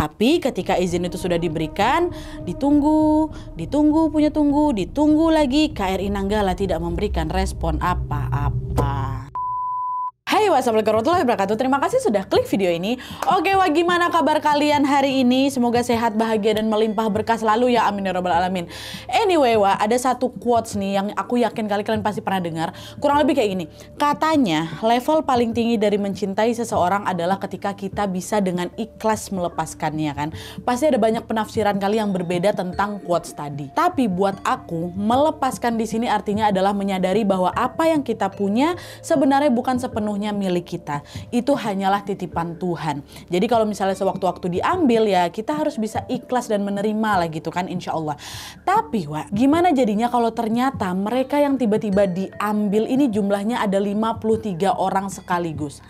Tapi ketika izin itu sudah diberikan, ditunggu lagi, KRI Nanggala tidak memberikan respon apa-apa. Hai, wassalamualaikum warahmatullahi wabarakatuh. Terima kasih sudah klik video ini. Oke, wah, gimana kabar kalian hari ini? Semoga sehat, bahagia, dan melimpah berkah selalu ya, amin ya rabbal alamin. Anyway, wah, ada satu quotes nih yang aku yakin kalian pasti pernah dengar. Kurang lebih kayak gini. Katanya, level paling tinggi dari mencintai seseorang adalah ketika kita bisa dengan ikhlas melepaskannya, kan? Pasti ada banyak penafsiran kali yang berbeda tentang quotes tadi. Tapi buat aku, melepaskan di sini artinya adalah menyadari bahwa apa yang kita punya sebenarnya bukan sepenuhnya milik kita. Itu hanyalah titipan Tuhan. Jadi kalau misalnya sewaktu-waktu diambil ya kita harus bisa ikhlas dan menerima lah gitu kan, insya Allah. Tapi wah, gimana jadinya kalau ternyata mereka yang tiba-tiba diambil ini jumlahnya ada 53 orang sekaligus.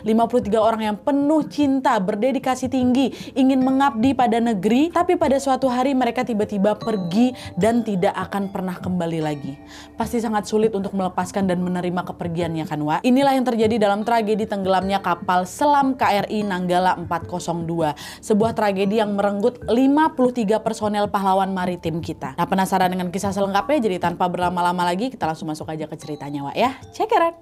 53 orang yang penuh cinta, berdedikasi tinggi, ingin mengabdi pada negeri, tapi pada suatu hari mereka tiba-tiba pergi dan tidak akan pernah kembali lagi. Pasti sangat sulit untuk melepaskan dan menerima kepergiannya kan, wah. Inilah yang terjadi dalam tragedi tenggelamnya kapal selam KRI Nanggala 402. Sebuah tragedi yang merenggut 53 personel pahlawan maritim kita. Nah, penasaran dengan kisah selengkapnya? Jadi tanpa berlama-lama lagi kita langsung masuk aja ke ceritanya, Wak, ya. Check it out.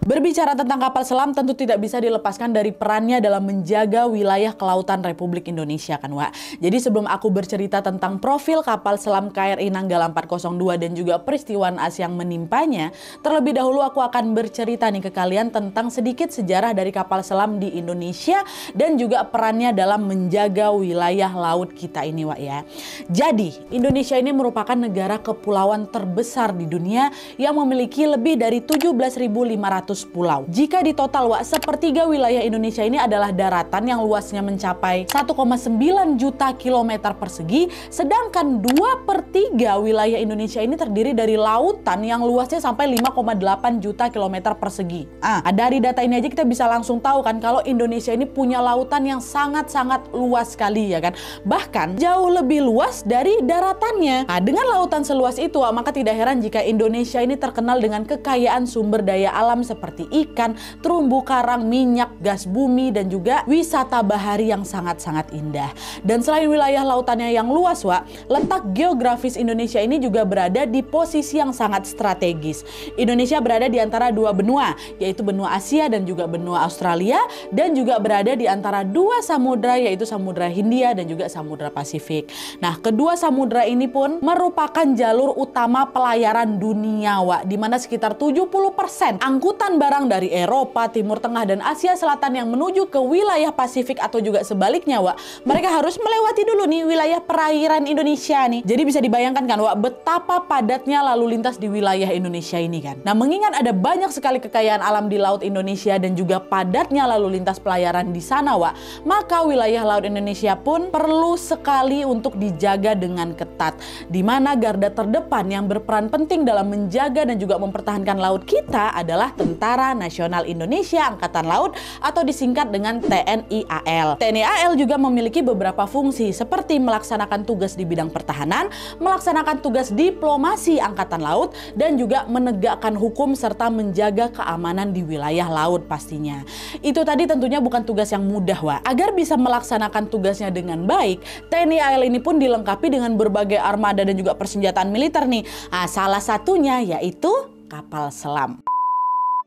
Berbicara tentang kapal selam tentu tidak bisa dilepaskan dari perannya dalam menjaga wilayah kelautan Republik Indonesia kan, Wak. Jadi sebelum aku bercerita tentang profil kapal selam KRI Nanggala 402 dan juga peristiwa naas yang menimpanya, terlebih dahulu aku akan bercerita nih ke kalian tentang sedikit sejarah dari kapal selam di Indonesia dan juga perannya dalam menjaga wilayah laut kita ini, Wak, ya. Jadi, Indonesia ini merupakan negara kepulauan terbesar di dunia yang memiliki lebih dari 17.500 pulau. Jika di total, Wak, sepertiga wilayah Indonesia ini adalah daratan yang luasnya mencapai 1,9 juta kilometer persegi, sedangkan 2/3 wilayah Indonesia ini terdiri dari lautan yang luasnya sampai 5,8 juta kilometer persegi. Dari data ini aja kita bisa langsung tahu kan kalau Indonesia ini punya lautan yang sangat-sangat luas sekali ya kan. Bahkan jauh lebih luas dari daratannya. Dengan lautan seluas itu, Wak, maka tidak heran jika Indonesia ini terkenal dengan kekayaan sumber daya alam seperti ikan, terumbu karang, minyak, gas bumi, dan juga wisata bahari yang sangat-sangat indah. Dan selain wilayah lautannya yang luas, Wak, letak geografis Indonesia ini juga berada di posisi yang sangat strategis. Indonesia berada di antara dua benua, yaitu benua Asia dan juga benua Australia, dan juga berada di antara dua samudra, yaitu Samudra Hindia dan juga Samudra Pasifik. Nah, kedua samudra ini pun merupakan jalur utama pelayaran dunia, Wak, di mana sekitar 70% angkutan barang dari Eropa, Timur Tengah, dan Asia Selatan yang menuju ke wilayah Pasifik atau juga sebaliknya, Wak, mereka harus melewati dulu nih wilayah perairan Indonesia nih. Jadi bisa dibayangkan kan, Wak, betapa padatnya lalu lintas di wilayah Indonesia ini kan. Nah, mengingat ada banyak sekali kekayaan alam di laut Indonesia dan juga padatnya lalu lintas pelayaran di sana, Wak, maka wilayah laut Indonesia pun perlu sekali untuk dijaga dengan ketat. Di mana garda terdepan yang berperan penting dalam menjaga dan juga mempertahankan laut kita adalah Tentara Nasional Indonesia Angkatan Laut atau disingkat dengan TNI AL. TNI AL juga memiliki beberapa fungsi seperti melaksanakan tugas di bidang pertahanan, melaksanakan tugas diplomasi Angkatan Laut, dan juga menegakkan hukum serta menjaga keamanan di wilayah laut pastinya. Itu tadi tentunya bukan tugas yang mudah, Wak. Agar bisa melaksanakan tugasnya dengan baik, TNI AL ini pun dilengkapi dengan berbagai armada dan juga persenjataan militer nih. Salah satunya yaitu kapal selam.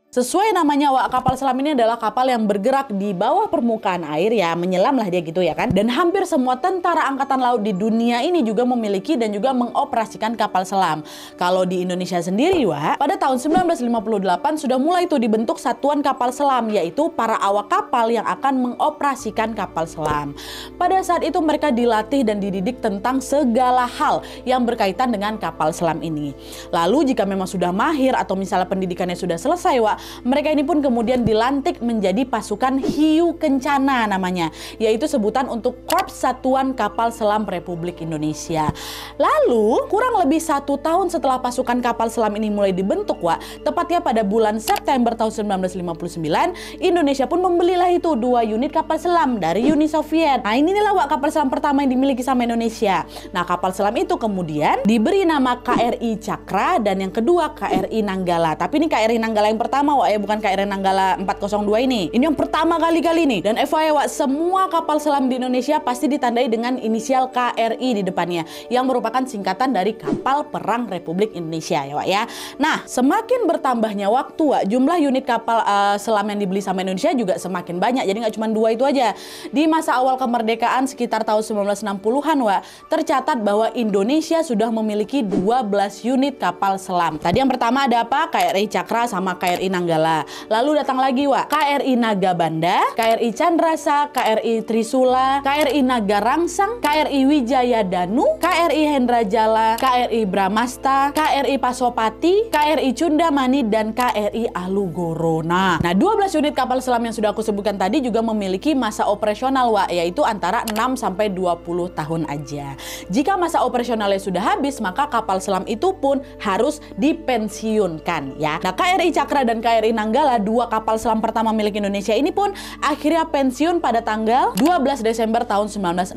Sesuai namanya, Wak, kapal selam ini adalah kapal yang bergerak di bawah permukaan air ya, menyelam lah dia gitu ya kan. Dan hampir semua tentara angkatan laut di dunia ini juga memiliki dan juga mengoperasikan kapal selam. Kalau di Indonesia sendiri, Wak, pada tahun 1958 sudah mulai tuh dibentuk satuan kapal selam, yaitu para awak kapal yang akan mengoperasikan kapal selam. Pada saat itu mereka dilatih dan dididik tentang segala hal yang berkaitan dengan kapal selam ini. Lalu jika memang sudah mahir atau misalnya pendidikannya sudah selesai, Wak, mereka ini pun kemudian dilantik menjadi pasukan Hiu Kencana namanya, yaitu sebutan untuk Korps Satuan Kapal Selam Republik Indonesia. Lalu kurang lebih 1 tahun setelah pasukan kapal selam ini mulai dibentuk, Wak, tepatnya pada bulan September tahun 1959, Indonesia pun membelilah itu 2 unit kapal selam dari Uni Soviet. Nah, inilah, Wak, kapal selam pertama yang dimiliki sama Indonesia. Nah, kapal selam itu kemudian diberi nama KRI Cakra dan yang kedua KRI Nanggala. Tapi ini KRI Nanggala yang pertama pertama Wak ya, bukan KRI Nanggala 402 ini. Ini yang pertama kali nih. Dan FYI Wak, semua kapal selam di Indonesia pasti ditandai dengan inisial KRI di depannya, yang merupakan singkatan dari Kapal Perang Republik Indonesia ya Wak ya. Nah, semakin bertambahnya waktu Wak, jumlah unit kapal selam yang dibeli sama Indonesia juga semakin banyak. Jadi nggak cuma 2 itu aja. Di masa awal kemerdekaan sekitar tahun 1960-an Wak, tercatat bahwa Indonesia sudah memiliki 12 unit kapal selam. Tadi yang pertama ada apa? KRI Cakra sama KRI Nanggala. Lalu datang lagi Wak, KRI Nagabanda, KRI Candrasa, KRI Trisula, KRI Nagarangsang, KRI Wijaya Danu, KRI Hendrajala, KRI Bramasta, KRI Pasopati, KRI Cundamani, dan KRI Alugoro. Nah, 12 unit kapal selam yang sudah aku sebutkan tadi juga memiliki masa operasional Wak, yaitu antara 6 sampai 20 tahun aja. Jika masa operasionalnya sudah habis, maka kapal selam itu pun harus dipensiunkan ya. Nah, KRI Cakra dan KRI Nanggala, 2 kapal selam pertama milik Indonesia ini pun akhirnya pensiun pada tanggal 12 Desember tahun 1966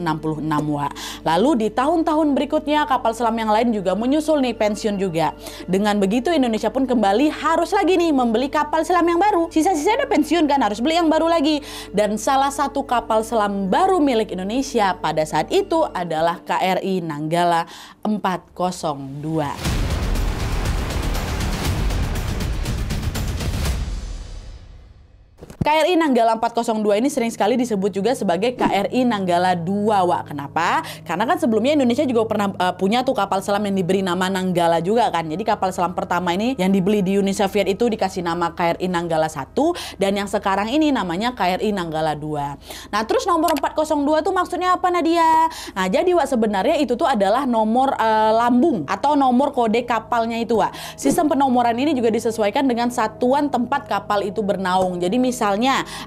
Wak. Lalu di tahun-tahun berikutnya kapal selam yang lain juga menyusul nih pensiun juga. Dengan begitu Indonesia pun kembali harus lagi nih membeli kapal selam yang baru. Sisa-sisa udah pensiun kan, harus beli yang baru lagi. Dan salah satu kapal selam baru milik Indonesia pada saat itu adalah KRI Nanggala 402. KRI Nanggala 402 ini sering sekali disebut juga sebagai KRI Nanggala 2 Wak. Kenapa? Karena kan sebelumnya Indonesia juga pernah punya tuh kapal selam yang diberi nama Nanggala juga kan. Jadi kapal selam pertama ini yang dibeli di Uni Soviet itu dikasih nama KRI Nanggala 1, dan yang sekarang ini namanya KRI Nanggala 2. Nah, terus nomor 402 tuh maksudnya apa Nadia? Nah, jadi Wak, sebenarnya itu tuh adalah nomor lambung atau nomor kode kapalnya itu Wak. Sistem penomoran ini juga disesuaikan dengan satuan tempat kapal itu bernaung. Jadi misalnya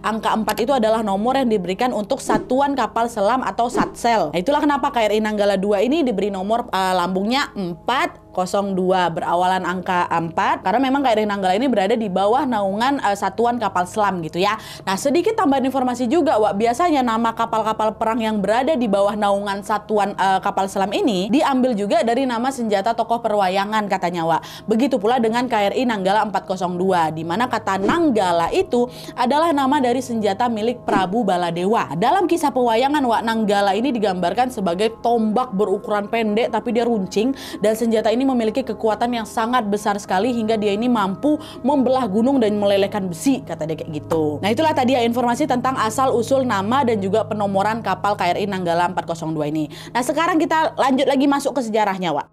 angka 4 itu adalah nomor yang diberikan untuk satuan kapal selam atau satsel. Nah, itulah kenapa KRI Nanggala 2 ini diberi nomor lambungnya 402 berawalan angka 4, karena memang KRI Nanggala ini berada di bawah naungan satuan kapal selam gitu ya. Nah, sedikit tambahan informasi juga Wak, biasanya nama kapal-kapal perang yang berada di bawah naungan satuan kapal selam ini diambil juga dari nama senjata tokoh perwayangan katanya Wak. Begitu pula dengan KRI Nanggala 402, di mana kata Nanggala itu adalah nama dari senjata milik Prabu Baladewa. Dalam kisah pewayangan Wak, Nanggala ini digambarkan sebagai tombak berukuran pendek tapi dia runcing, dan senjata ini memiliki kekuatan yang sangat besar sekali hingga dia ini mampu membelah gunung dan melelehkan besi, kata dia kayak gitu. Nah, itulah tadi ya informasi tentang asal usul nama dan juga penomoran kapal KRI Nanggala 402 ini. Nah, sekarang kita lanjut lagi masuk ke sejarahnya Wak.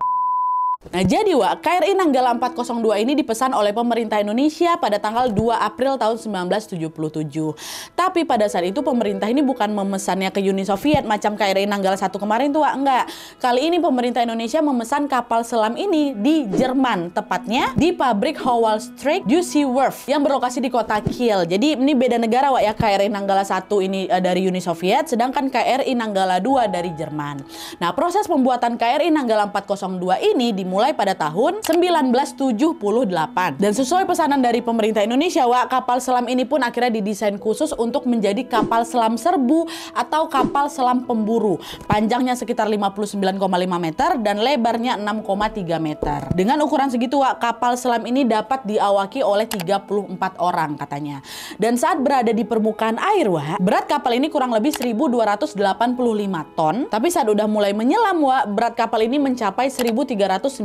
Nah, jadi Wak, KRI Nanggala 402 ini dipesan oleh pemerintah Indonesia pada tanggal 2 April tahun 1977. Tapi pada saat itu pemerintah ini bukan memesannya ke Uni Soviet macam KRI Nanggala 1 kemarin tuh Wak, enggak. Kali ini pemerintah Indonesia memesan kapal selam ini di Jerman, tepatnya di pabrik Howaldstrik Düsseldorf yang berlokasi di kota Kiel. Jadi ini beda negara Wak ya, KRI Nanggala 1 ini dari Uni Soviet, sedangkan KRI Nanggala 2 dari Jerman. Nah, proses pembuatan KRI Nanggala 402 ini dimulai pada tahun 1978. Dan sesuai pesanan dari pemerintah Indonesia Wak, kapal selam ini pun akhirnya didesain khusus untuk menjadi kapal selam serbu atau kapal selam pemburu. Panjangnya sekitar 59,5 meter dan lebarnya 6,3 meter. Dengan ukuran segitu Wak, kapal selam ini dapat diawaki oleh 34 orang katanya. Dan saat berada di permukaan air Wak, berat kapal ini kurang lebih 1285 ton. Tapi saat udah mulai menyelam Wak, berat kapal ini mencapai 1390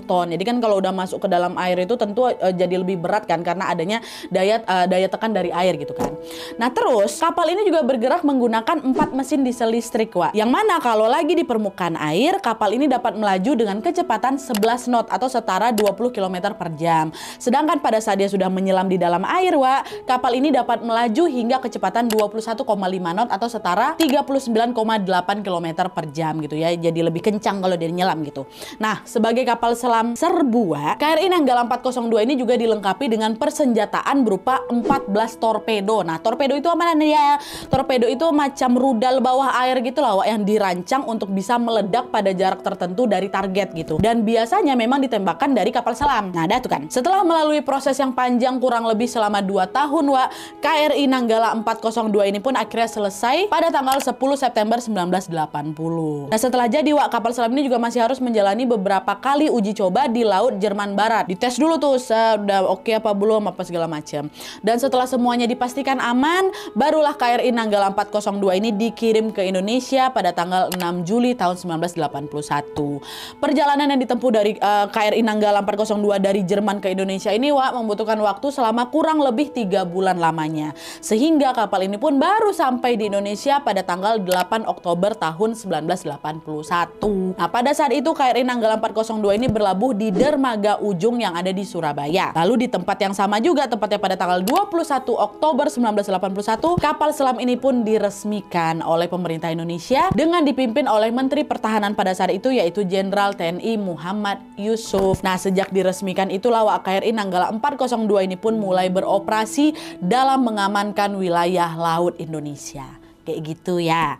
ton. Jadi kan kalau udah masuk ke dalam air itu tentu jadi lebih berat kan, karena adanya daya tekan dari air gitu kan. Nah, terus kapal ini juga bergerak menggunakan 4 mesin diesel listrik Wak. Yang mana kalau lagi di permukaan air, kapal ini dapat melaju dengan kecepatan 11 knot atau setara 20 km per jam. Sedangkan pada saat dia sudah menyelam di dalam air Wak, kapal ini dapat melaju hingga kecepatan 21,5 knot atau setara 39,8 km per jam gitu ya. Jadi lebih kencang kalau dia nyelam gitu. Nah, sebagai kapal selam serbu Wak, KRI Nanggala 402 ini juga dilengkapi dengan persenjataan berupa 14 torpedo. Nah, torpedo itu apa ya? Torpedo itu macam rudal bawah air gitu lah Wak, yang dirancang untuk bisa meledak pada jarak tertentu dari target gitu. Dan biasanya memang ditembakkan dari kapal selam. Nah, ada tuh kan. Setelah melalui proses yang panjang kurang lebih selama 2 tahun Wak, KRI Nanggala 402 ini pun akhirnya selesai pada tanggal 10 September 1980. Nah, setelah jadi Wak, kapal selam ini juga masih harus menjalani beberapa kali kali uji coba di Laut Jerman Barat. Dites dulu tuh udah oke apa belum apa segala macam. Dan setelah semuanya dipastikan aman, barulah KRI Nanggala 402 ini dikirim ke Indonesia pada tanggal 6 Juli tahun 1981. Perjalanan yang ditempuh dari KRI Nanggala 402 dari Jerman ke Indonesia ini membutuhkan waktu selama kurang lebih 3 bulan lamanya. Sehingga kapal ini pun baru sampai di Indonesia pada tanggal 8 Oktober tahun 1981. Nah, pada saat itu KRI Nanggala 402 ini berlabuh di Dermaga Ujung yang ada di Surabaya. Lalu di tempat yang sama juga, tepatnya pada tanggal 21 Oktober 1981, kapal selam ini pun diresmikan oleh pemerintah Indonesia dengan dipimpin oleh Menteri Pertahanan pada saat itu, yaitu Jenderal TNI Muhammad Yusuf. Nah, sejak diresmikan itulah KRI Nanggala 402 ini pun mulai beroperasi dalam mengamankan wilayah laut Indonesia. Kayak gitu ya.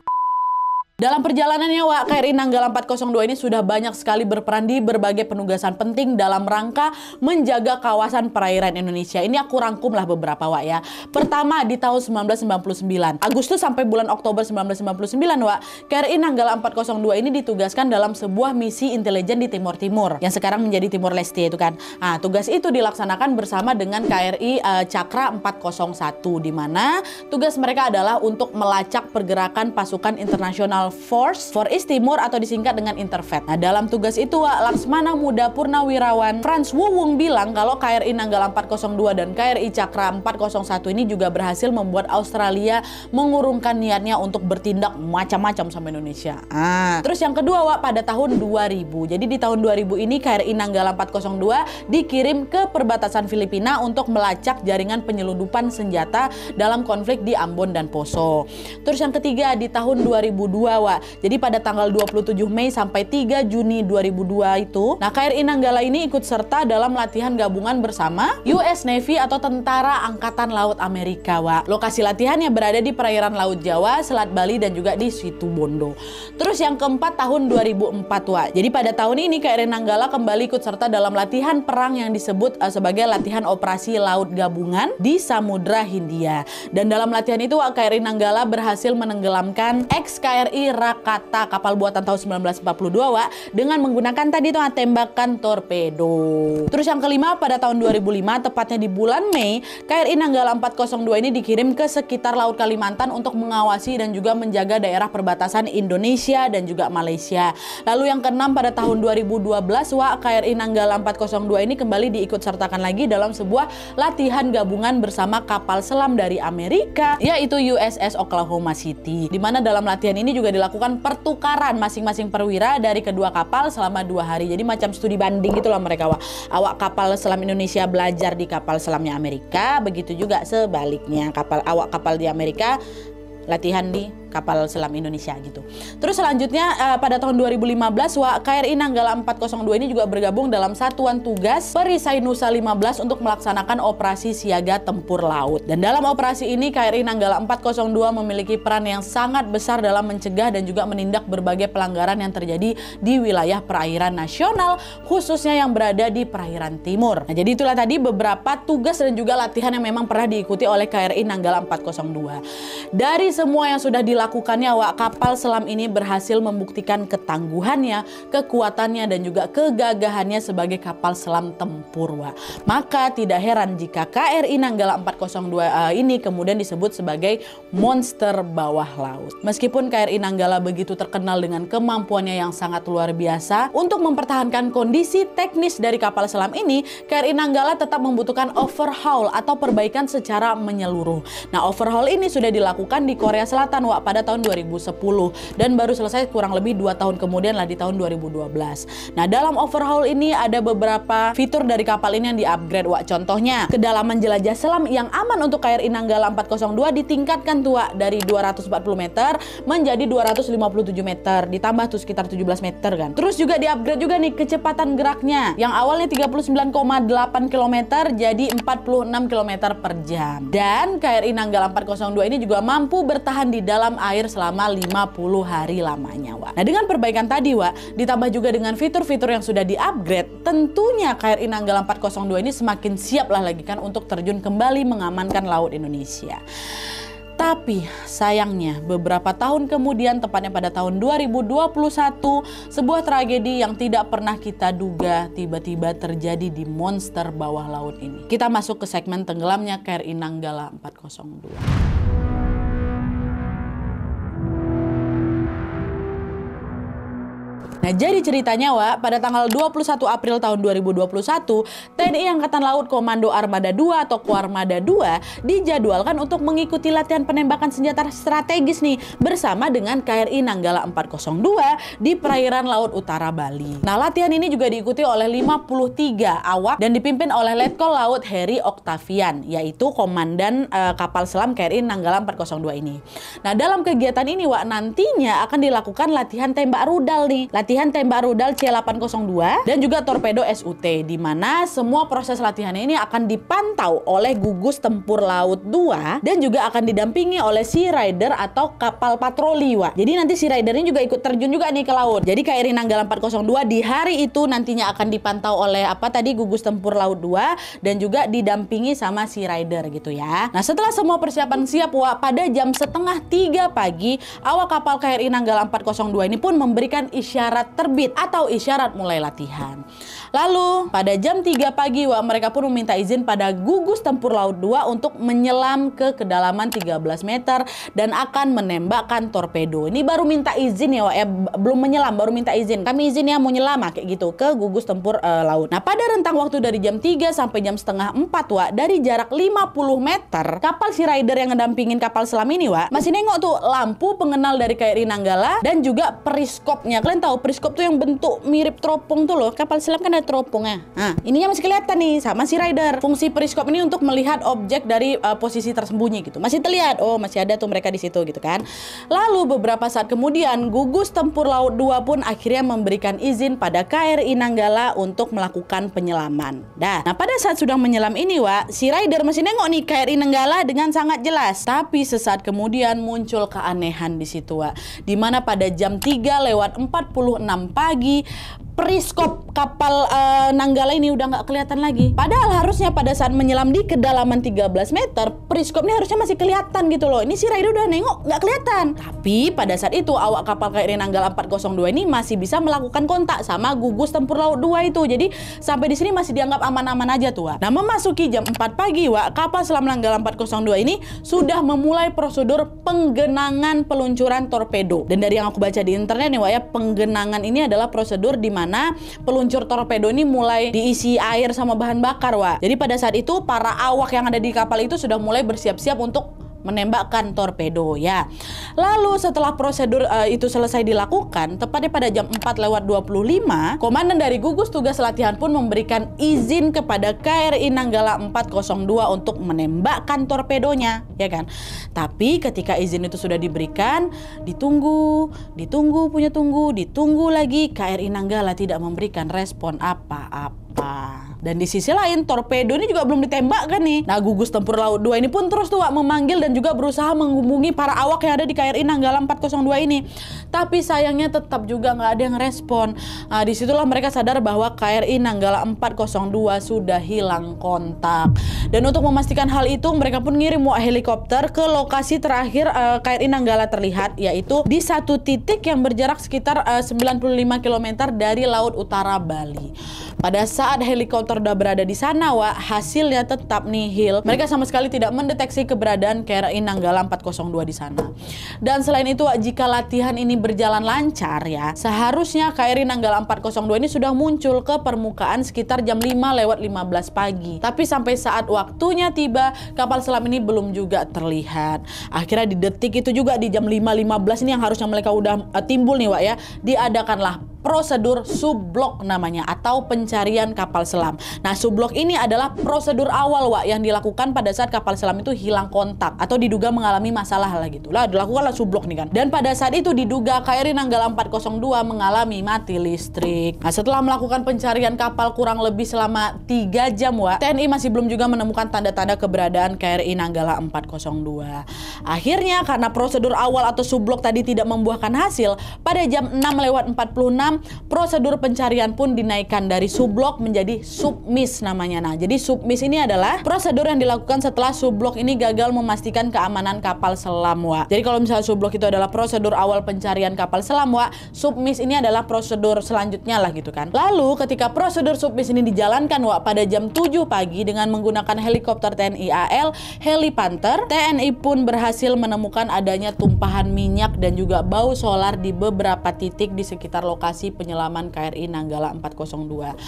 Dalam perjalanannya KRI Nanggala 402 ini sudah banyak sekali berperan di berbagai penugasan penting dalam rangka menjaga kawasan perairan Indonesia. Ini aku rangkum lah beberapa ya. Pertama, di tahun 1999, Agustus sampai bulan Oktober 1999 KRI Nanggala 402 ini ditugaskan dalam sebuah misi intelijen di Timur Timur yang sekarang menjadi Timor Leste itu kan. Nah, tugas itu dilaksanakan bersama dengan KRI Cakra 401, di mana tugas mereka adalah untuk melacak pergerakan pasukan internasional Force for East Timor atau disingkat dengan Interfet. Nah, dalam tugas itu Laksmana Muda Purnawirawan Frans Wuwung bilang kalau KRI Nanggala 402 dan KRI Cakra 401 ini juga berhasil membuat Australia mengurungkan niatnya untuk bertindak macam-macam sama Indonesia. Terus yang kedua pada tahun 2000. Jadi di tahun 2000 ini KRI Nanggala 402 dikirim ke perbatasan Filipina untuk melacak jaringan penyelundupan senjata dalam konflik di Ambon dan Poso. Terus yang ketiga di tahun 2002 jadi pada tanggal 27 Mei sampai 3 Juni 2002 itu, nah KRI Nanggala ini ikut serta dalam latihan gabungan bersama US Navy atau Tentara Angkatan Laut Amerika. Lokasi latihannya berada di perairan Laut Jawa, Selat Bali dan juga di Situbondo. Terus yang keempat tahun 2004 Jadi pada tahun ini KRI Nanggala kembali ikut serta dalam latihan perang yang disebut sebagai latihan operasi laut gabungan di Samudra Hindia. Dan dalam latihan itu KRI Nanggala berhasil menenggelamkan ex-KRI Rakata, kapal buatan tahun 1942 dengan menggunakan tadi tuh tembakan torpedo. Terus yang kelima pada tahun 2005, tepatnya di bulan Mei, KRI Nanggala 402 ini dikirim ke sekitar Laut Kalimantan untuk mengawasi dan juga menjaga daerah perbatasan Indonesia dan juga Malaysia. Lalu yang keenam pada tahun 2012 KRI Nanggala 402 ini kembali diikut sertakan lagi dalam sebuah latihan gabungan bersama kapal selam dari Amerika, yaitu USS Oklahoma City, di mana dalam latihan ini juga dilakukan pertukaran masing-masing perwira dari kedua kapal selama 2 hari. Jadi macam studi banding gitulah mereka. Awak kapal selam Indonesia belajar di kapal selamnya Amerika, begitu juga sebaliknya awak kapal di Amerika latihan di kapal selam Indonesia gitu. Terus selanjutnya pada tahun 2015 KRI Nanggala 402 ini juga bergabung dalam Satuan Tugas Perisai Nusa 15 untuk melaksanakan operasi siaga tempur laut. Dan dalam operasi ini KRI Nanggala 402 memiliki peran yang sangat besar dalam mencegah dan juga menindak berbagai pelanggaran yang terjadi di wilayah perairan nasional, khususnya yang berada di perairan timur. Nah, jadi itulah tadi beberapa tugas dan juga latihan yang memang pernah diikuti oleh KRI Nanggala 402. Dari semua yang sudah dilakukannya, kapal selam ini berhasil membuktikan ketangguhannya, kekuatannya, dan juga kegagahannya sebagai kapal selam tempur. Maka tidak heran jika KRI Nanggala 402 ini kemudian disebut sebagai monster bawah laut. Meskipun KRI Nanggala begitu terkenal dengan kemampuannya yang sangat luar biasa untuk mempertahankan kondisi teknis dari kapal selam ini, KRI Nanggala tetap membutuhkan overhaul atau perbaikan secara menyeluruh. Nah, overhaul ini sudah dilakukan di Korea Selatan pada tahun 2010 dan baru selesai kurang lebih 2 tahun kemudian lah di tahun 2012. Nah, dalam overhaul ini ada beberapa fitur dari kapal ini yang di-upgrade. Contohnya, kedalaman jelajah selam yang aman untuk KRI Nanggala 402 ditingkatkan dari 240 meter menjadi 257 meter, ditambah tuh sekitar 17 meter kan. Terus juga di-upgrade juga nih kecepatan geraknya yang awalnya 39,8 km jadi 46 km per jam. Dan KRI Nanggala 402 ini juga mampu bertahan di dalam air selama 50 hari lamanya. Nah, dengan perbaikan tadi ditambah juga dengan fitur-fitur yang sudah di-upgrade, tentunya KRI Nanggala 402 ini semakin siap lah lagi kan untuk terjun kembali mengamankan laut Indonesia. Tapi sayangnya beberapa tahun kemudian, tepatnya pada tahun 2021, sebuah tragedi yang tidak pernah kita duga tiba-tiba terjadi di monster bawah laut ini. Kita masuk ke segmen tenggelamnya KRI Nanggala 402. Nah, jadi ceritanya, Wak, pada tanggal 21 April tahun 2021, TNI Angkatan Laut Komando Armada 2 atau Koarmada 2 dijadwalkan untuk mengikuti latihan penembakan senjata strategis nih bersama dengan KRI Nanggala 402 di perairan Laut Utara Bali. Nah, latihan ini juga diikuti oleh 53 awak dan dipimpin oleh Letkol Laut Heri Octavian, yaitu komandan kapal selam KRI Nanggala 402 ini. Nah, dalam kegiatan ini, Wak, nantinya akan dilakukan latihan tembak rudal nih. Latihan tembak rudal C802 dan juga torpedo SUT, di mana semua proses latihan ini akan dipantau oleh gugus tempur laut 2 dan juga akan didampingi oleh Sea Rider atau kapal patroli, Wak. Jadi nanti Sea Rider ini juga ikut terjun juga nih ke laut. Jadi KRI Nanggala 402 di hari itu nantinya akan dipantau oleh gugus tempur laut 2 dan juga didampingi sama Sea Rider gitu ya. Nah, setelah semua persiapan siap, Wak, pada jam setengah 3 pagi awak kapal KRI Nanggala 402 ini pun memberikan isyarat terbit atau isyarat mulai latihan. Lalu pada jam 3 pagi, Wak, mereka pun meminta izin pada gugus tempur laut 2 untuk menyelam ke kedalaman 13 meter dan akan menembakkan torpedo. Ini baru minta izin ya, Wak, ya, belum menyelam, baru minta izin. Kami izin ya mau nyelam kayak gitu ke gugus tempur laut. Nah, pada rentang waktu dari jam 3 sampai jam setengah 4, Wak, dari jarak 50 meter, kapal Sea Rider yang ngedampingin kapal selam ini, Wak, masih nengok tuh lampu pengenal dari KRI Nanggala dan juga periskopnya. Kalian tahu periskop tuh yang bentuk mirip teropong tuh loh. Kapal selam kan ada teropongnya. Nah, ininya masih kelihatan nih sama Sea Rider. Fungsi periskop ini untuk melihat objek dari posisi tersembunyi gitu. Masih terlihat, oh masih ada tuh mereka di situ gitu kan. Lalu beberapa saat kemudian gugus tempur laut 2 pun akhirnya memberikan izin pada KRI Nanggala untuk melakukan penyelaman. Nah, pada saat sudah menyelam ini, Wak, Sea Rider masih nengok nih KRI Nanggala dengan sangat jelas. Tapi sesaat kemudian muncul keanehan di situ, Wak. Dimana pada jam 3:46 pagi periskop kapal Nanggala ini udah nggak kelihatan lagi. Padahal harusnya pada saat menyelam di kedalaman 13 meter, periskopnya harusnya masih kelihatan gitu loh. Ini Sea Rider udah nengok nggak kelihatan. Tapi pada saat itu awak kapal KRI Nanggala 402 ini masih bisa melakukan kontak sama gugus tempur laut 2 itu. Jadi sampai di sini masih dianggap aman-aman aja tuh, Wak. Nah, memasuki jam 4 pagi, Wak, kapal selam Nanggala 402 ini sudah memulai prosedur penggenangan peluncuran torpedo. Dan dari yang aku baca di internet nih, Wak, ya, penggenangan ini adalah prosedur di mana peluncur torpedo ini mulai diisi air sama bahan bakar, Wak. Jadi pada saat itu para awak yang ada di kapal itu sudah mulai bersiap-siap untuk menembakkan torpedo ya. Lalu setelah prosedur itu selesai dilakukan, tepatnya pada jam 4:25, komandan dari gugus tugas latihan pun memberikan izin kepada KRI Nanggala 402 untuk menembakkan torpedonya, ya kan. Tapi ketika izin itu sudah diberikan, ditunggu lagi, KRI Nanggala tidak memberikan respon apa-apa. Dan di sisi lain, torpedo ini juga belum ditembakkan nih. Nah, gugus tempur laut 2 ini pun terus tuh, Wak, memanggil dan juga berusaha menghubungi para awak yang ada di KRI Nanggala 402 ini. Tapi sayangnya tetap juga nggak ada yang respon. Nah, disitulah mereka sadar bahwa KRI Nanggala 402 sudah hilang kontak. Dan untuk memastikan hal itu, mereka pun ngirim helikopter ke lokasi terakhir KRI Nanggala terlihat, yaitu di satu titik yang berjarak sekitar 95 km dari Laut Utara Bali. Pada saat helikopter udah berada di sana, Wak, hasilnya tetap nihil. Mereka sama sekali tidak mendeteksi keberadaan KRI Nanggala 402 di sana. Dan selain itu, Wak, jika latihan ini berjalan lancar ya, seharusnya KRI Nanggala 402 ini sudah muncul ke permukaan sekitar jam 5:15 pagi. Tapi sampai saat waktunya tiba, kapal selam ini belum juga terlihat. Akhirnya di detik itu juga, di jam 5:15 ini yang harusnya mereka udah timbul nih, Wak, ya, diadakanlah prosedur subblok namanya, atau pencarian kapal selam. Nah, subblok ini adalah prosedur awal, Wak, yang dilakukan pada saat kapal selam itu hilang kontak atau diduga mengalami masalah lah gitu. Lah, dilakukanlah subblok nih kan. Dan pada saat itu diduga KRI Nanggala 402 mengalami mati listrik. Nah, setelah melakukan pencarian kapal kurang lebih selama 3 jam, Wak, TNI masih belum juga menemukan tanda-tanda keberadaan KRI Nanggala 402. Akhirnya karena prosedur awal atau subblok tadi tidak membuahkan hasil, pada jam 6:46 prosedur pencarian pun dinaikkan dari subblok menjadi submiss namanya. Nah, jadi submiss ini adalah prosedur yang dilakukan setelah subblok ini gagal memastikan keamanan kapal selam, Wak. Jadi kalau misalnya subblok itu adalah prosedur awal pencarian kapal selam, Wak, submiss ini adalah prosedur selanjutnya lah gitu kan. Lalu ketika prosedur submiss ini dijalankan, Wak, pada jam 7 pagi dengan menggunakan helikopter TNI AL, Heli Panther, TNI pun berhasil menemukan adanya tumpahan minyak dan juga bau solar di beberapa titik di sekitar lokasi penyelaman KRI Nanggala 402.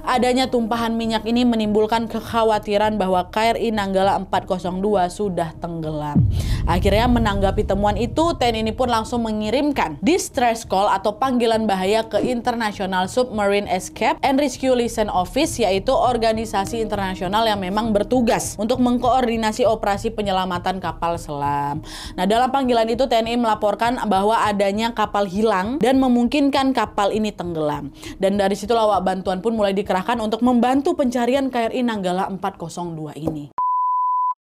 Adanya tumpahan minyak ini menimbulkan kekhawatiran bahwa KRI Nanggala 402 sudah tenggelam. Akhirnya menanggapi temuan itu, TNI ini pun langsung mengirimkan distress call atau panggilan bahaya ke International Submarine Escape and Rescue Liaison Office, yaitu organisasi internasional yang memang bertugas untuk mengkoordinasi operasi penyelamatan kapal selam. Nah, dalam panggilan itu TNI melaporkan bahwa adanya kapal hilang dan memungkinkan kapal ini tenggelam. Dan dari situlah bantuan pun mulai dikerahkan untuk membantu pencarian KRI Nanggala 402 ini.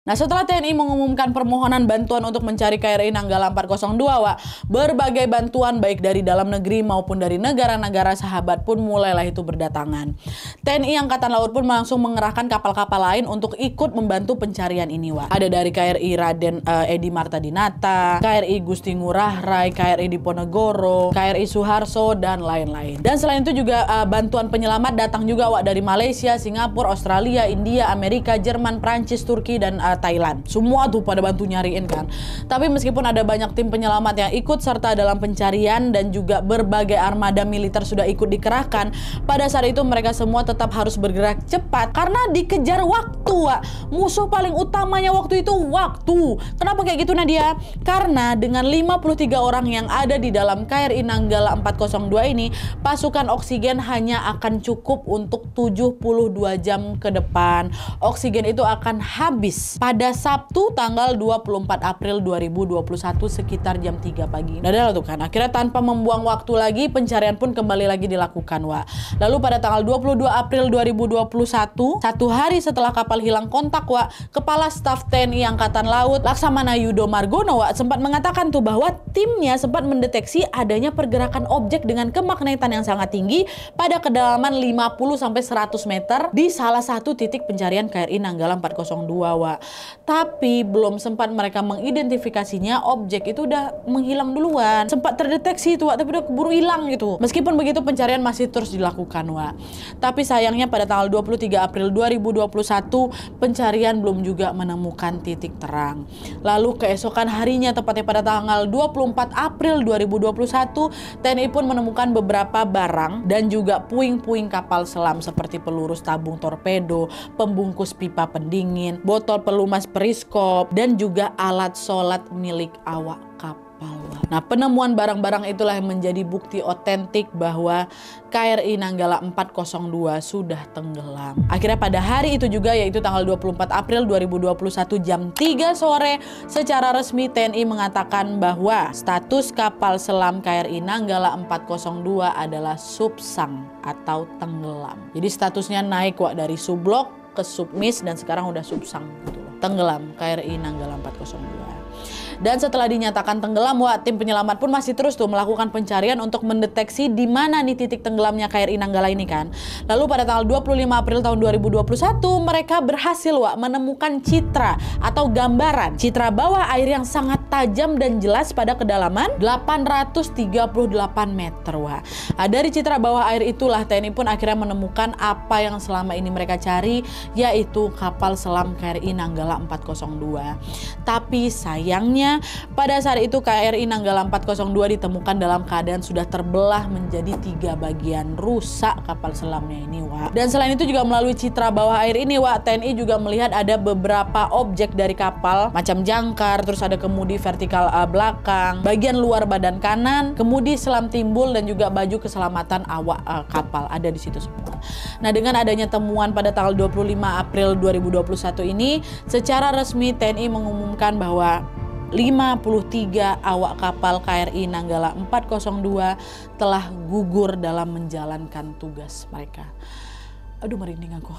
Nah, setelah TNI mengumumkan permohonan bantuan untuk mencari KRI Nanggala 402, Wak, berbagai bantuan baik dari dalam negeri maupun dari negara-negara sahabat pun mulailah itu berdatangan. TNI Angkatan Laut pun langsung mengerahkan kapal-kapal lain untuk ikut membantu pencarian ini, Wak. Ada dari KRI Raden Edi Marta Dinata, KRI Gusti Ngurah Rai, KRI Diponegoro, KRI Suharto, dan lain-lain. Dan selain itu juga bantuan penyelamat datang juga, Wak, dari Malaysia, Singapura, Australia, India, Amerika, Jerman, Prancis, Turki, dan Thailand. Semua tuh pada bantu nyariin kan. Tapi meskipun ada banyak tim penyelamat yang ikut serta dalam pencarian dan juga berbagai armada militer sudah ikut dikerahkan, pada saat itu mereka semua tetap harus bergerak cepat karena dikejar waktu, Wak. Musuh paling utamanya waktu itu waktu. Kenapa kayak gitu, Nadia? Karena dengan 53 orang yang ada di dalam KRI Nanggala 402 ini, pasukan oksigen hanya akan cukup untuk 72 jam ke depan. Oksigen itu akan habis pada Sabtu tanggal 24 April 2021 sekitar jam 3 pagi. Nah, tuh kan, akhirnya tanpa membuang waktu lagi, pencarian pun kembali lagi dilakukan, Wak. Lalu pada tanggal 22 April 2021, satu hari setelah kapal hilang kontak, Wak, Kepala Staf TNI Angkatan Laut Laksamana Yudo Margono, Wak, sempat mengatakan tuh bahwa timnya sempat mendeteksi adanya pergerakan objek dengan kemagnetan yang sangat tinggi pada kedalaman 50-100 meter di salah satu titik pencarian KRI Nanggala 402, Wak. Tapi belum sempat mereka mengidentifikasinya, objek itu udah menghilang duluan. Sempat terdeteksi itu, Wak, tapi udah keburu hilang gitu. Meskipun begitu, pencarian masih terus dilakukan, Wak. Tapi sayangnya pada tanggal 23 April 2021, pencarian belum juga menemukan titik terang. Lalu keesokan harinya, tepatnya pada tanggal 24 April 2021, TNI pun menemukan beberapa barang dan juga puing-puing kapal selam seperti peluru tabung torpedo, pembungkus pipa pendingin, botol pelumas periskop, dan juga alat sholat milik awak kapal. Nah, penemuan barang-barang itulah yang menjadi bukti otentik bahwa KRI Nanggala 402 sudah tenggelam. Akhirnya pada hari itu juga, yaitu tanggal 24 April 2021 jam 3 sore, secara resmi TNI mengatakan bahwa status kapal selam KRI Nanggala 402 adalah subsang atau tenggelam. Jadi statusnya naik, Wak, dari subblok ke submiss dan sekarang udah subsang gitu loh. Tenggelam KRI Nanggala 402. Dan setelah dinyatakan tenggelam, Wak, tim penyelamat pun masih terus tuh melakukan pencarian untuk mendeteksi di mana nih titik tenggelamnya KRI Nanggala ini kan. Lalu pada tanggal 25 April tahun 2021, mereka berhasil, Wak, menemukan citra atau gambaran citra bawah air yang sangat tajam dan jelas pada kedalaman 838 meter, Wak. Nah, dari citra bawah air itulah TNI pun akhirnya menemukan apa yang selama ini mereka cari, yaitu kapal selam KRI Nanggala 402. Tapi sayangnya pada saat itu KRI Nanggala 402 ditemukan dalam keadaan sudah terbelah menjadi 3 bagian, rusak kapal selamnya ini, Wak. Dan selain itu juga melalui citra bawah air ini, Wak, TNI juga melihat ada beberapa objek dari kapal macam jangkar, terus ada kemudi vertikal belakang, bagian luar badan kanan, kemudi selam timbul, dan juga baju keselamatan awak kapal ada di situ semua. Nah, dengan adanya temuan pada tanggal 25 April 2021 ini, secara resmi TNI mengumumkan bahwa 53 awak kapal KRI Nanggala 402 telah gugur dalam menjalankan tugas mereka. Aduh, merinding aku.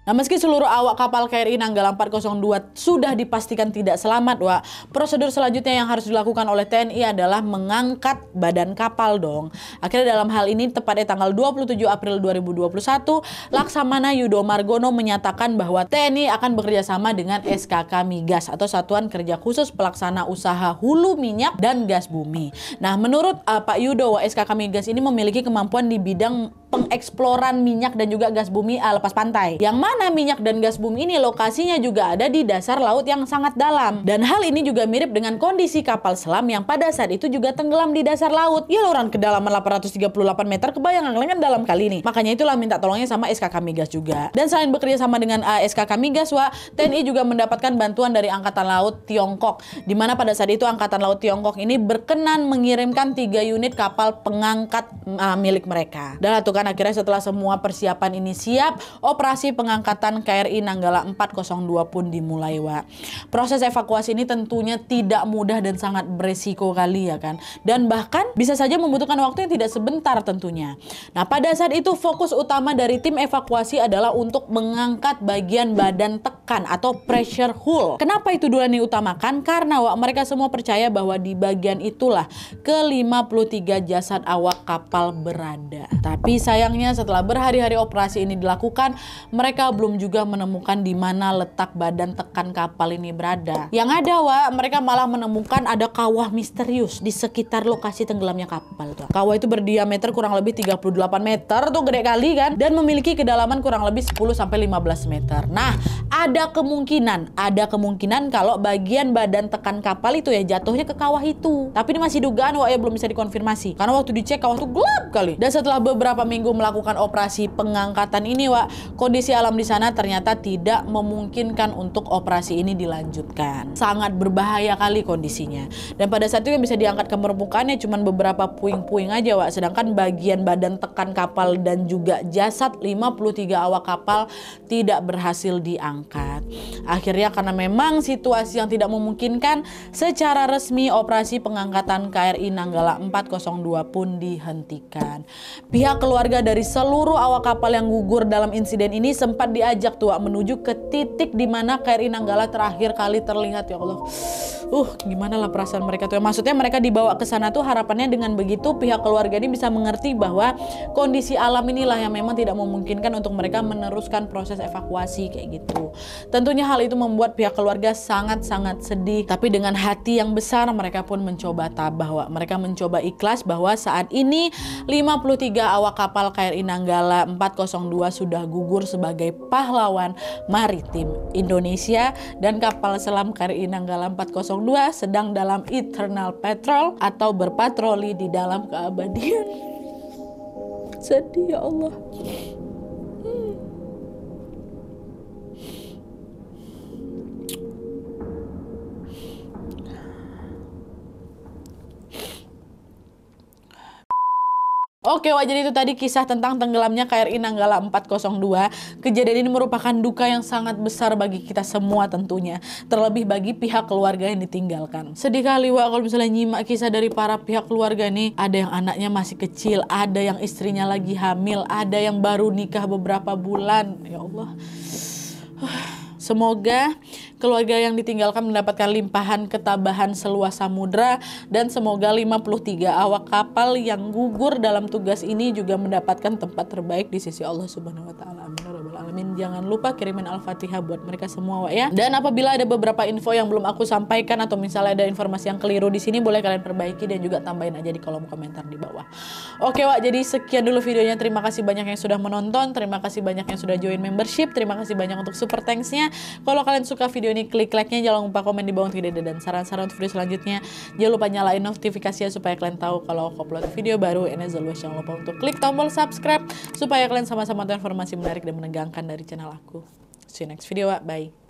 Nah, meski seluruh awak kapal KRI Nanggala 402 sudah dipastikan tidak selamat, Wak, prosedur selanjutnya yang harus dilakukan oleh TNI adalah mengangkat badan kapal dong. Akhirnya dalam hal ini tepatnya tanggal 27 April 2021, Laksamana Yudo Margono menyatakan bahwa TNI akan bekerja sama dengan SKK Migas atau Satuan Kerja Khusus Pelaksana Usaha Hulu Minyak dan Gas Bumi. Nah, menurut Pak Yudo, SKK Migas ini memiliki kemampuan di bidang pengeksploran minyak dan juga gas bumi lepas pantai. Yang mana minyak dan gas bumi ini lokasinya juga ada di dasar laut yang sangat dalam. Dan hal ini juga mirip dengan kondisi kapal selam yang pada saat itu juga tenggelam di dasar laut. Ya, orang kedalaman 838 meter, kebayang kan dalam kali ini. Makanya itulah minta tolongnya sama SKK Migas juga. Dan selain bekerja sama dengan SKK Migas, TNI juga mendapatkan bantuan dari Angkatan Laut Tiongkok. Di mana pada saat itu Angkatan Laut Tiongkok ini berkenan mengirimkan 3 unit kapal pengangkat milik mereka. Dan kan akhirnya setelah semua persiapan ini siap, operasi pengangkatan KRI Nanggala 402 pun dimulai, Wak. Proses evakuasi ini tentunya tidak mudah dan sangat beresiko kali ya kan. Dan bahkan bisa saja membutuhkan waktu yang tidak sebentar tentunya. Nah, pada saat itu fokus utama dari tim evakuasi adalah untuk mengangkat bagian badan tekan atau pressure hull. Kenapa itu dulu diutamakan? Karena, Wak, mereka semua percaya bahwa di bagian itulah ke-53 jasad awak kapal berada. Tapi sayangnya setelah berhari-hari operasi ini dilakukan, mereka belum juga menemukan di mana letak badan tekan kapal ini berada. Yang ada, Wak, mereka malah menemukan ada kawah misterius di sekitar lokasi tenggelamnya kapal. Kawah itu berdiameter kurang lebih 38 meter, tuh gede kali kan, dan memiliki kedalaman kurang lebih 10-15 meter. Nah, ada kemungkinan kalau bagian badan tekan kapal itu ya jatuhnya ke kawah itu. Tapi ini masih dugaan, Wak, ya belum bisa dikonfirmasi. Karena waktu dicek kawah itu gelap kali. Dan setelah beberapa minggu melakukan operasi pengangkatan ini, Wak, kondisi alam di sana ternyata tidak memungkinkan untuk operasi ini dilanjutkan. Sangat berbahaya kali kondisinya. Dan pada saat itu yang bisa diangkat ke permukaannya cuma beberapa puing-puing aja, Wak. Sedangkan bagian badan tekan kapal dan juga jasad 53 awak kapal tidak berhasil diangkat. Akhirnya karena memang situasi yang tidak memungkinkan, secara resmi operasi pengangkatan KRI Nanggala 402 pun dihentikan. Pihak keluarga dari seluruh awak kapal yang gugur dalam insiden ini sempat diajak tuh menuju ke titik di mana KRI Nanggala terakhir kali terlihat. Ya Allah, gimana lah perasaan mereka tuh. Maksudnya mereka dibawa ke sana tuh harapannya dengan begitu pihak keluarga ini bisa mengerti bahwa kondisi alam inilah yang memang tidak memungkinkan untuk mereka meneruskan proses evakuasi kayak gitu. Tentunya hal itu membuat pihak keluarga sangat-sangat sedih. Tapi dengan hati yang besar mereka pun mencoba tabah, mereka mencoba ikhlas bahwa saat ini 53 awak kapal KRI Nanggala 402 sudah gugur sebagai pahlawan maritim Indonesia, dan kapal selam KRI Nanggala 402 sedang dalam eternal patrol atau berpatroli di dalam keabadian. Sedih, ya Allah. Oke, Wak, jadi itu tadi kisah tentang tenggelamnya KRI Nanggala 402. Kejadian ini merupakan duka yang sangat besar bagi kita semua tentunya. Terlebih bagi pihak keluarga yang ditinggalkan. Sedih kali, Wak, kalau misalnya nyimak kisah dari para pihak keluarga nih. Ada yang anaknya masih kecil, ada yang istrinya lagi hamil, ada yang baru nikah beberapa bulan. Ya Allah. Semoga keluarga yang ditinggalkan mendapatkan limpahan ketabahan seluas samudra, dan semoga 53 awak kapal yang gugur dalam tugas ini juga mendapatkan tempat terbaik di sisi Allah Subhanahu wa taala. Amin ya rabbal alamin. Jangan lupa kirimin Al-Fatihah buat mereka semua, Wak, ya. Dan apabila ada beberapa info yang belum aku sampaikan atau misalnya ada informasi yang keliru di sini, boleh kalian perbaiki dan juga tambahin aja di kolom komentar di bawah. Oke, Wak, jadi sekian dulu videonya. Terima kasih banyak yang sudah menonton, terima kasih banyak yang sudah join membership, terima kasih banyak untuk super thanks-nya. Kalau kalian suka video ini, klik like-nya, jangan lupa komen di bawah untuk ide dan saran-saran untuk video selanjutnya. Jangan lupa nyalain notifikasinya supaya kalian tahu kalau aku upload video baru. And as always, jangan lupa untuk klik tombol subscribe supaya kalian sama-sama tahu informasi menarik dan menegangkan dari channel aku. See you next video, Wak. Bye.